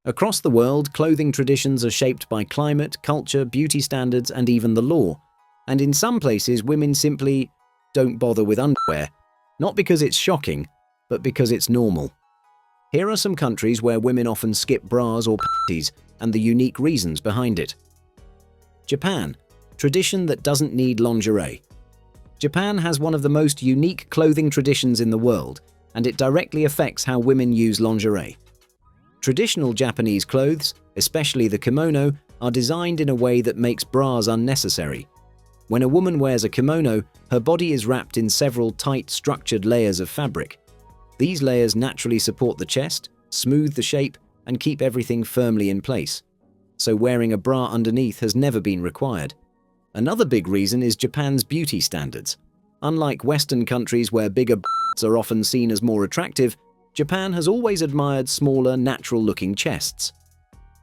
Across the world, clothing traditions are shaped by climate, culture, beauty standards, and even the law. And in some places, women simply don't bother with underwear, not because it's shocking, but because it's normal. Here are some countries where women often skip bras or panties, and the unique reasons behind it. Japan, tradition that doesn't need lingerie. Japan has one of the most unique clothing traditions in the world, and it directly affects how women use lingerie. Traditional Japanese clothes, especially the kimono, are designed in a way that makes bras unnecessary. When a woman wears a kimono, her body is wrapped in several tight, structured layers of fabric. These layers naturally support the chest, smooth the shape, and keep everything firmly in place. So wearing a bra underneath has never been required. Another big reason is Japan's beauty standards. Unlike Western countries where bigger breasts are often seen as more attractive, Japan has always admired smaller, natural-looking chests.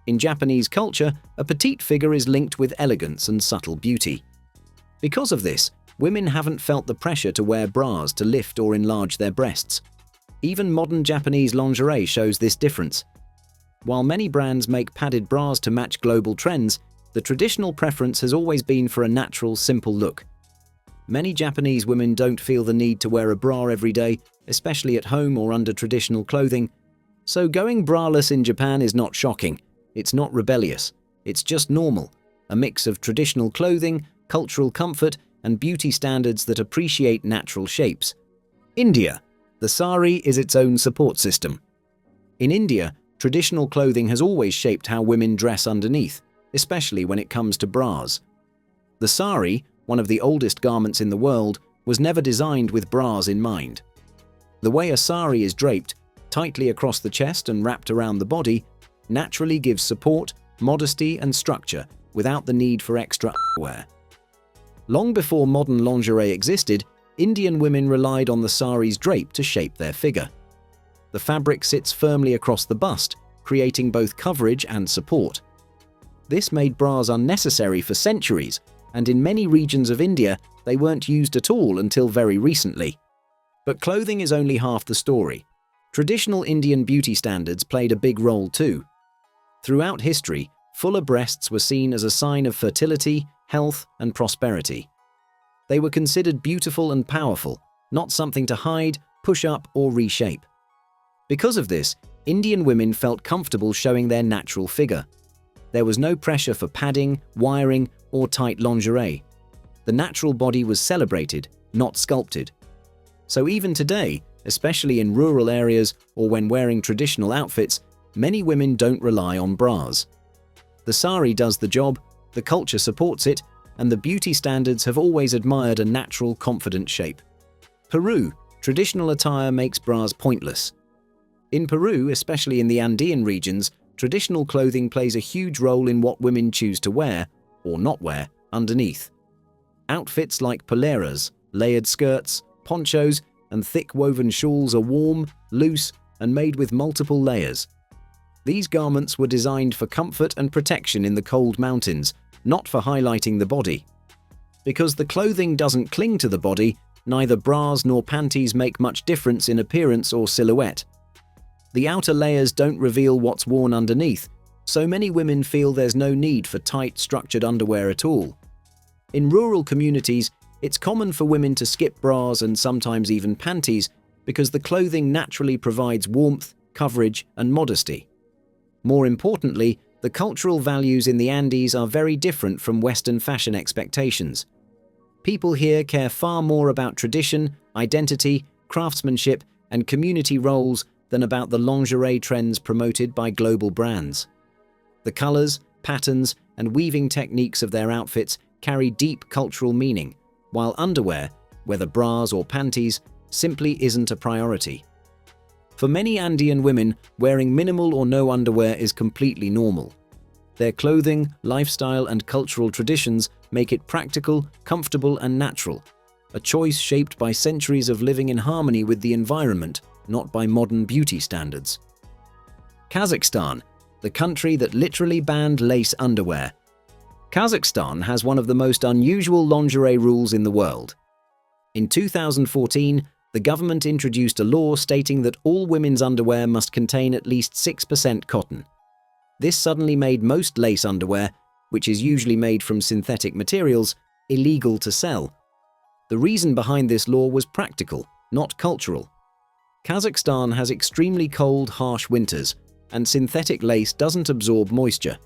In Japanese culture, a petite figure is linked with elegance and subtle beauty. Because of this, women haven't felt the pressure to wear bras to lift or enlarge their breasts. Even modern Japanese lingerie shows this difference. While many brands make padded bras to match global trends, the traditional preference has always been for a natural, simple look. Many Japanese women don't feel the need to wear a bra every day, especially at home or under traditional clothing. So going braless in Japan is not shocking. It's not rebellious. It's just normal, a mix of traditional clothing, cultural comfort, and beauty standards that appreciate natural shapes. India. The sari is its own support system. In India, traditional clothing has always shaped how women dress underneath, especially when it comes to bras. The sari, one of the oldest garments in the world, was never designed with bras in mind. The way a sari is draped, tightly across the chest and wrapped around the body, naturally gives support, modesty, and structure without the need for extra underwear. Long before modern lingerie existed, Indian women relied on the sari's drape to shape their figure. The fabric sits firmly across the bust, creating both coverage and support. This made bras unnecessary for centuries, and in many regions of India, they weren't used at all until very recently. But clothing is only half the story. Traditional Indian beauty standards played a big role too. Throughout history, fuller breasts were seen as a sign of fertility, health, and prosperity. They were considered beautiful and powerful, not something to hide, push up, or reshape. Because of this, Indian women felt comfortable showing their natural figure. There was no pressure for padding, wiring, or tight lingerie. The natural body was celebrated, not sculpted. So even today, especially in rural areas or when wearing traditional outfits, many women don't rely on bras. The sari does the job, the culture supports it, and the beauty standards have always admired a natural, confident shape. Peru, traditional attire makes bras pointless. In Peru, especially in the Andean regions, traditional clothing plays a huge role in what women choose to wear, or not wear, underneath. Outfits like poleras, layered skirts, ponchos, and thick woven shawls are warm, loose, and made with multiple layers. These garments were designed for comfort and protection in the cold mountains, not for highlighting the body. Because the clothing doesn't cling to the body, neither bras nor panties make much difference in appearance or silhouette. The outer layers don't reveal what's worn underneath, so many women feel there's no need for tight, structured underwear at all. In rural communities, it's common for women to skip bras and sometimes even panties because the clothing naturally provides warmth, coverage, and modesty. More importantly, the cultural values in the Andes are very different from Western fashion expectations. People here care far more about tradition, identity, craftsmanship, and community roles than about the lingerie trends promoted by global brands. The colors, patterns, and weaving techniques of their outfits carry deep cultural meaning, while underwear, whether bras or panties, simply isn't a priority. For many Andean women, wearing minimal or no underwear is completely normal. Their clothing, lifestyle, and cultural traditions make it practical, comfortable, and natural, a choice shaped by centuries of living in harmony with the environment, not by modern beauty standards. Kazakhstan, the country that literally banned lace underwear. Kazakhstan has one of the most unusual lingerie rules in the world. In 2014, the government introduced a law stating that all women's underwear must contain at least 6% cotton. This suddenly made most lace underwear, which is usually made from synthetic materials, illegal to sell. The reason behind this law was practical, not cultural. Kazakhstan has extremely cold, harsh winters, and synthetic lace doesn't absorb moisture.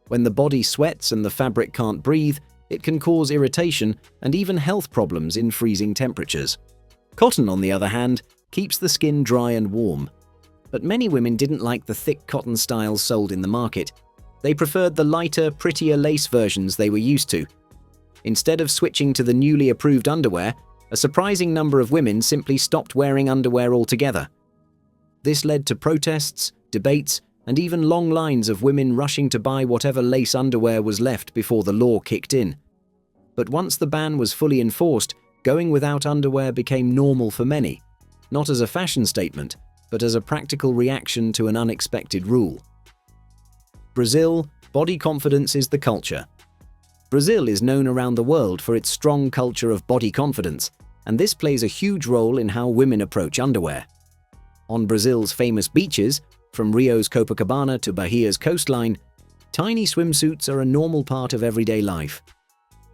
When the body sweats and the fabric can't breathe, it can cause irritation and even health problems in freezing temperatures. Cotton, on the other hand, keeps the skin dry and warm. But many women didn't like the thick cotton styles sold in the market. They preferred the lighter, prettier lace versions they were used to. Instead of switching to the newly approved underwear, a surprising number of women simply stopped wearing underwear altogether. This led to protests, debates, and even long lines of women rushing to buy whatever lace underwear was left before the law kicked in. But once the ban was fully enforced, going without underwear became normal for many, not as a fashion statement, but as a practical reaction to an unexpected rule. Brazil, body confidence is the culture. Brazil is known around the world for its strong culture of body confidence, and this plays a huge role in how women approach underwear. On Brazil's famous beaches, from Rio's Copacabana to Bahia's coastline, tiny swimsuits are a normal part of everyday life.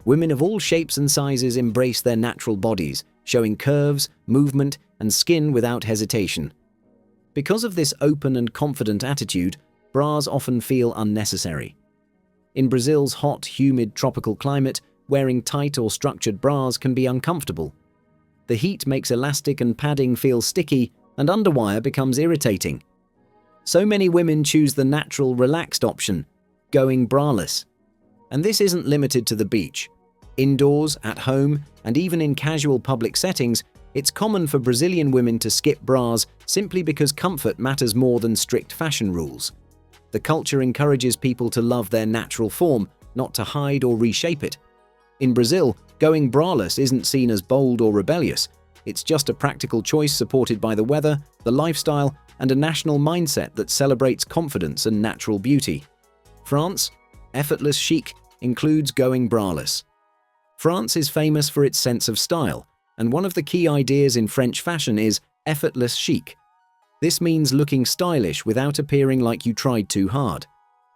Women of all shapes and sizes embrace their natural bodies, showing curves, movement, and skin without hesitation. Because of this open and confident attitude, bras often feel unnecessary. In Brazil's hot, humid, tropical climate, wearing tight or structured bras can be uncomfortable. The heat makes elastic and padding feel sticky, and underwire becomes irritating. So many women choose the natural, relaxed option, going braless. And this isn't limited to the beach. Indoors, at home, and even in casual public settings, it's common for Brazilian women to skip bras simply because comfort matters more than strict fashion rules. The culture encourages people to love their natural form, not to hide or reshape it. In Brazil, going braless isn't seen as bold or rebellious. It's just a practical choice supported by the weather, the lifestyle, and a national mindset that celebrates confidence and natural beauty. France, effortless chic, includes going braless. France is famous for its sense of style, and one of the key ideas in French fashion is effortless chic. This means looking stylish without appearing like you tried too hard.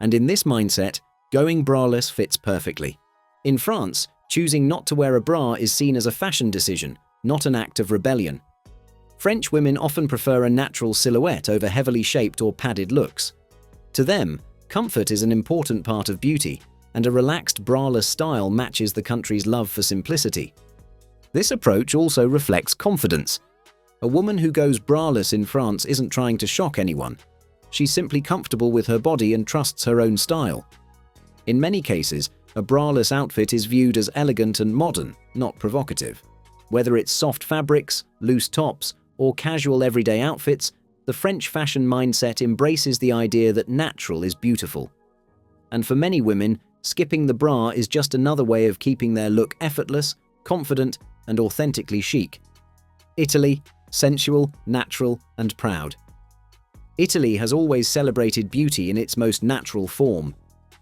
And in this mindset, going braless fits perfectly. In France, choosing not to wear a bra is seen as a fashion decision, not an act of rebellion. French women often prefer a natural silhouette over heavily shaped or padded looks. To them, comfort is an important part of beauty, and a relaxed braless style matches the country's love for simplicity. This approach also reflects confidence. A woman who goes braless in France isn't trying to shock anyone. She's simply comfortable with her body and trusts her own style. In many cases, a braless outfit is viewed as elegant and modern, not provocative. Whether it's soft fabrics, loose tops, or casual everyday outfits, the French fashion mindset embraces the idea that natural is beautiful. And for many women, skipping the bra is just another way of keeping their look effortless, confident, and authentically chic. Italy, sensual, natural, and proud. Italy has always celebrated beauty in its most natural form.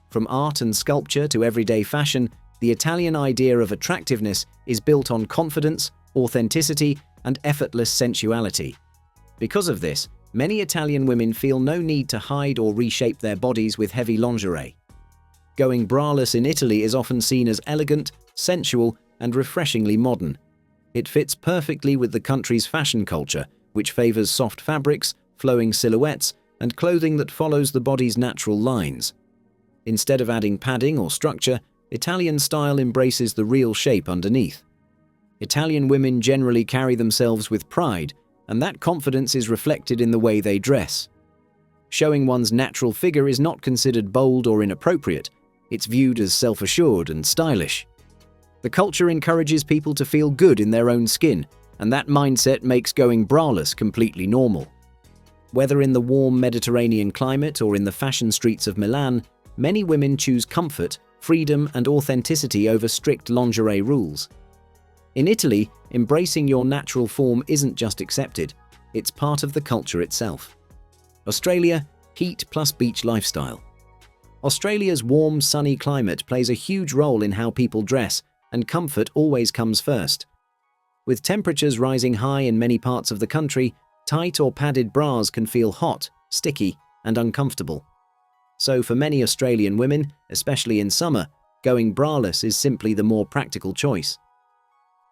From art and sculpture to everyday fashion, the Italian idea of attractiveness is built on confidence, authenticity, and effortless sensuality. Because of this, many Italian women feel no need to hide or reshape their bodies with heavy lingerie. Going braless in Italy is often seen as elegant, sensual, and refreshingly modern. It fits perfectly with the country's fashion culture, which favors soft fabrics, flowing silhouettes, and clothing that follows the body's natural lines. Instead of adding padding or structure, Italian style embraces the real shape underneath. Italian women generally carry themselves with pride, and that confidence is reflected in the way they dress. Showing one's natural figure is not considered bold or inappropriate. It's viewed as self-assured and stylish. The culture encourages people to feel good in their own skin, and that mindset makes going braless completely normal. Whether in the warm Mediterranean climate or in the fashion streets of Milan, many women choose comfort, freedom, and authenticity over strict lingerie rules. In Italy, embracing your natural form isn't just accepted, it's part of the culture itself. Australia, heat plus beach lifestyle. Australia's warm, sunny climate plays a huge role in how people dress, and comfort always comes first. With temperatures rising high in many parts of the country, tight or padded bras can feel hot, sticky, and uncomfortable. So for many Australian women, especially in summer, going braless is simply the more practical choice.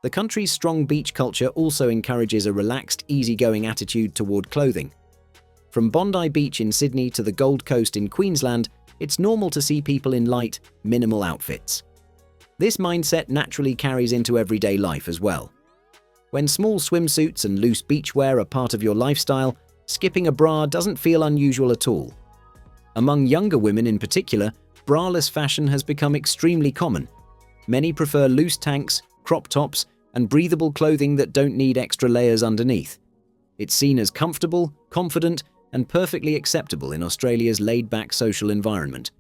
The country's strong beach culture also encourages a relaxed, easygoing attitude toward clothing. From Bondi Beach in Sydney to the Gold Coast in Queensland, it's normal to see people in light, minimal outfits. This mindset naturally carries into everyday life as well. When small swimsuits and loose beachwear are part of your lifestyle, skipping a bra doesn't feel unusual at all. Among younger women in particular, braless fashion has become extremely common. Many prefer loose tanks, crop tops, and breathable clothing that don't need extra layers underneath. It's seen as comfortable, confident, and perfectly acceptable in Australia's laid-back social environment.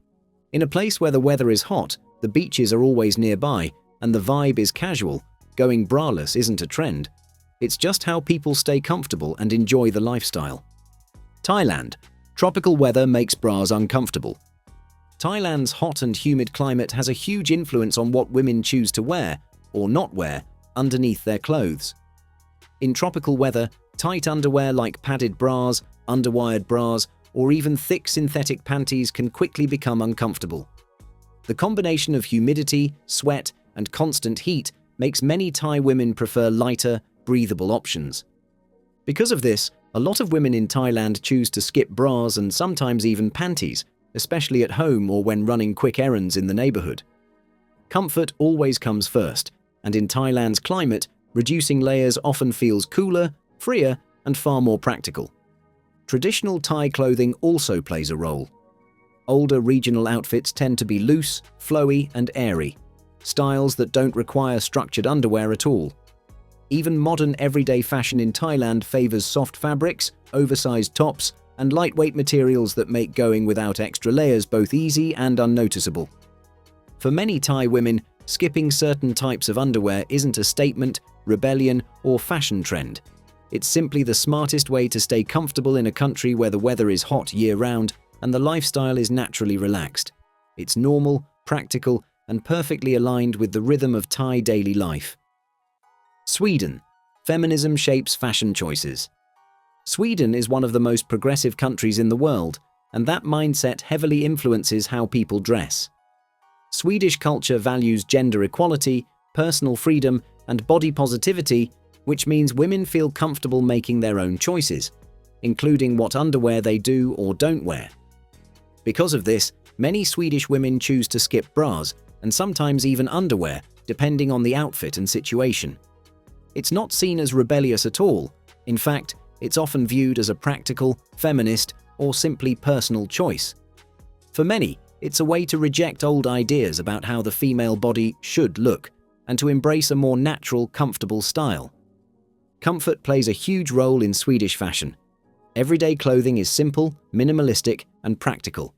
In a place where the weather is hot, the beaches are always nearby, and the vibe is casual, going braless isn't a trend. It's just how people stay comfortable and enjoy the lifestyle. Thailand. Tropical weather makes bras uncomfortable. Thailand's hot and humid climate has a huge influence on what women choose to wear, or not wear, underneath their clothes. In tropical weather, tight underwear like padded bras, underwired bras, or even thick synthetic panties can quickly become uncomfortable. The combination of humidity, sweat, and constant heat makes many Thai women prefer lighter, breathable options. Because of this, a lot of women in Thailand choose to skip bras and sometimes even panties, especially at home or when running quick errands in the neighborhood. Comfort always comes first, and in Thailand's climate, reducing layers often feels cooler, freer, and far more practical. Traditional Thai clothing also plays a role. Older regional outfits tend to be loose, flowy, and airy, styles that don't require structured underwear at all. Even modern everyday fashion in Thailand favors soft fabrics, oversized tops, and lightweight materials that make going without extra layers both easy and unnoticeable. For many Thai women, skipping certain types of underwear isn't a statement, rebellion, or fashion trend. It's simply the smartest way to stay comfortable in a country where the weather is hot year-round and the lifestyle is naturally relaxed. It's normal, practical, and perfectly aligned with the rhythm of Thai daily life. Sweden. Feminism shapes fashion choices. Sweden is one of the most progressive countries in the world, and that mindset heavily influences how people dress. Swedish culture values gender equality, personal freedom, and body positivity, which means women feel comfortable making their own choices, including what underwear they do or don't wear. Because of this, many Swedish women choose to skip bras, and sometimes even underwear, depending on the outfit and situation. It's not seen as rebellious at all. In fact, it's often viewed as a practical, feminist, or simply personal choice. For many, it's a way to reject old ideas about how the female body should look, and to embrace a more natural, comfortable style. Comfort plays a huge role in Swedish fashion. Everyday clothing is simple, minimalistic, and practical.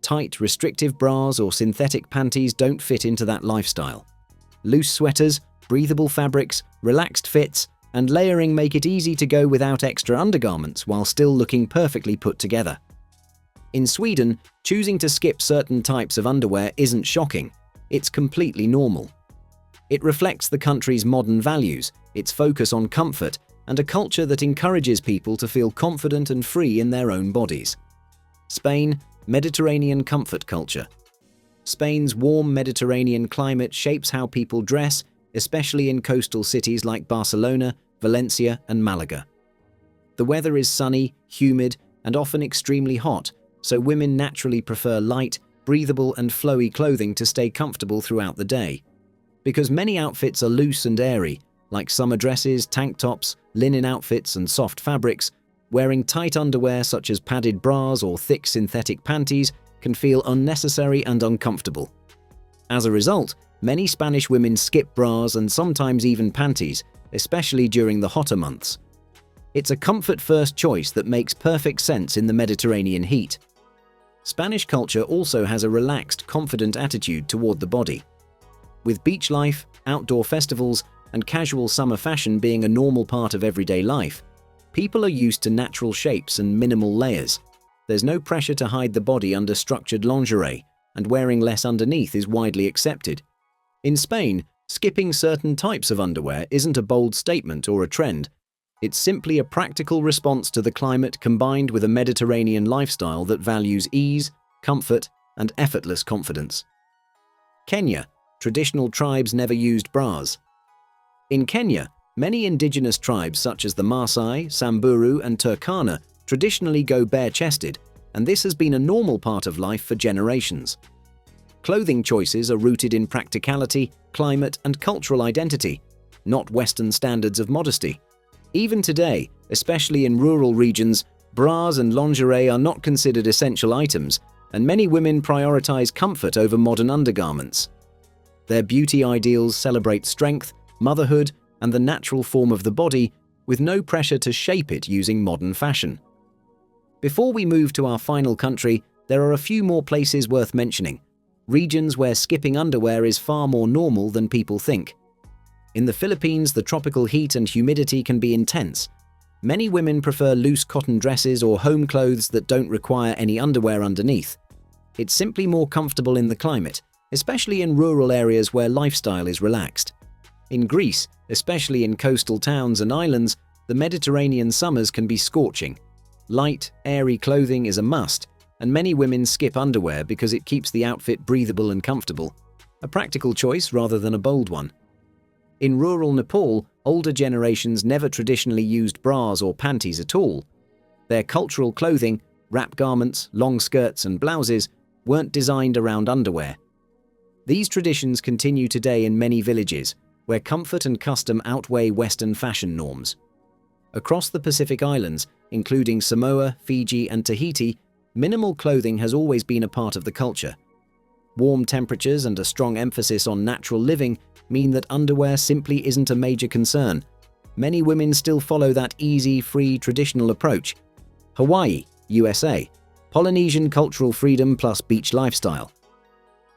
Tight, restrictive bras or synthetic panties don't fit into that lifestyle. Loose sweaters, breathable fabrics, relaxed fits, and layering make it easy to go without extra undergarments while still looking perfectly put together. In Sweden, choosing to skip certain types of underwear isn't shocking. It's completely normal. It reflects the country's modern values, its focus on comfort, and a culture that encourages people to feel confident and free in their own bodies. Spain. Mediterranean comfort culture. Spain's warm Mediterranean climate shapes how people dress, especially in coastal cities like Barcelona, Valencia, and Malaga. The weather is sunny, humid, and often extremely hot, so women naturally prefer light, breathable, and flowy clothing to stay comfortable throughout the day. Because many outfits are loose and airy, like summer dresses, tank tops, linen outfits, and soft fabrics, wearing tight underwear such as padded bras or thick synthetic panties can feel unnecessary and uncomfortable. As a result, many Spanish women skip bras and sometimes even panties, especially during the hotter months. It's a comfort-first choice that makes perfect sense in the Mediterranean heat. Spanish culture also has a relaxed, confident attitude toward the body. With beach life, outdoor festivals, and casual summer fashion being a normal part of everyday life, people are used to natural shapes and minimal layers. There's no pressure to hide the body under structured lingerie, and wearing less underneath is widely accepted. In Spain, skipping certain types of underwear isn't a bold statement or a trend. It's simply a practical response to the climate combined with a Mediterranean lifestyle that values ease, comfort, and effortless confidence. Kenya, traditional tribes never used bras. In Kenya, many indigenous tribes such as the Maasai, Samburu, and Turkana traditionally go bare-chested, and this has been a normal part of life for generations. Clothing choices are rooted in practicality, climate, and cultural identity, not Western standards of modesty. Even today, especially in rural regions, bras and lingerie are not considered essential items, and many women prioritize comfort over modern undergarments. Their beauty ideals celebrate strength, motherhood, and the natural form of the body, with no pressure to shape it using modern fashion. Before we move to our final country, there are a few more places worth mentioning, regions where skipping underwear is far more normal than people think. In the Philippines, the tropical heat and humidity can be intense. Many women prefer loose cotton dresses or home clothes that don't require any underwear underneath. It's simply more comfortable in the climate, especially in rural areas where lifestyle is relaxed. In Greece, especially in coastal towns and islands, the Mediterranean summers can be scorching. Light, airy clothing is a must, and many women skip underwear because it keeps the outfit breathable and comfortable. A practical choice rather than a bold one. In rural Nepal, older generations never traditionally used bras or panties at all. Their cultural clothing, wrap garments, long skirts, and blouses, weren't designed around underwear. These traditions continue today in many villages, where comfort and custom outweigh Western fashion norms. Across the Pacific Islands, including Samoa, Fiji, and Tahiti, minimal clothing has always been a part of the culture. Warm temperatures and a strong emphasis on natural living mean that underwear simply isn't a major concern. Many women still follow that easy, free, traditional approach. Hawaii, USA. Polynesian cultural freedom plus beach lifestyle.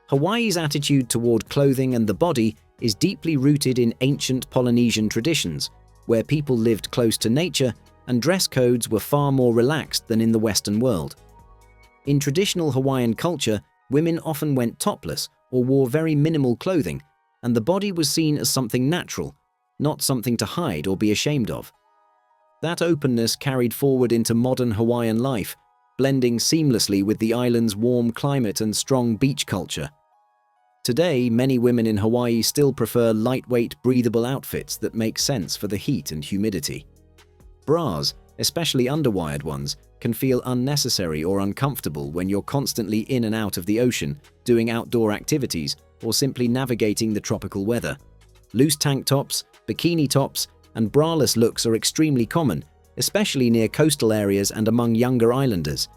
Hawaii's attitude toward clothing and the body is deeply rooted in ancient Polynesian traditions, where people lived close to nature and dress codes were far more relaxed than in the Western world. In traditional Hawaiian culture, women often went topless or wore very minimal clothing, and the body was seen as something natural, not something to hide or be ashamed of. That openness carried forward into modern Hawaiian life, blending seamlessly with the island's warm climate and strong beach culture. Today, many women in Hawaii still prefer lightweight, breathable outfits that make sense for the heat and humidity. Bras, especially underwired ones, can feel unnecessary or uncomfortable when you're constantly in and out of the ocean, doing outdoor activities, or simply navigating the tropical weather. Loose tank tops, bikini tops, and braless looks are extremely common, especially near coastal areas and among younger islanders.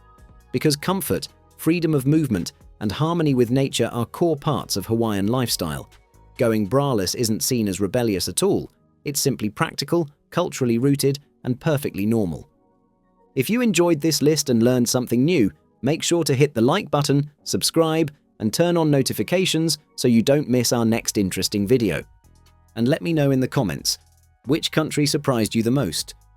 Because comfort, freedom of movement, and harmony with nature are core parts of Hawaiian lifestyle. Going braless isn't seen as rebellious at all. It's simply practical, culturally rooted, and perfectly normal. If you enjoyed this list and learned something new, make sure to hit the like button, subscribe, and turn on notifications so you don't miss our next interesting video. And let me know in the comments, which country surprised you the most?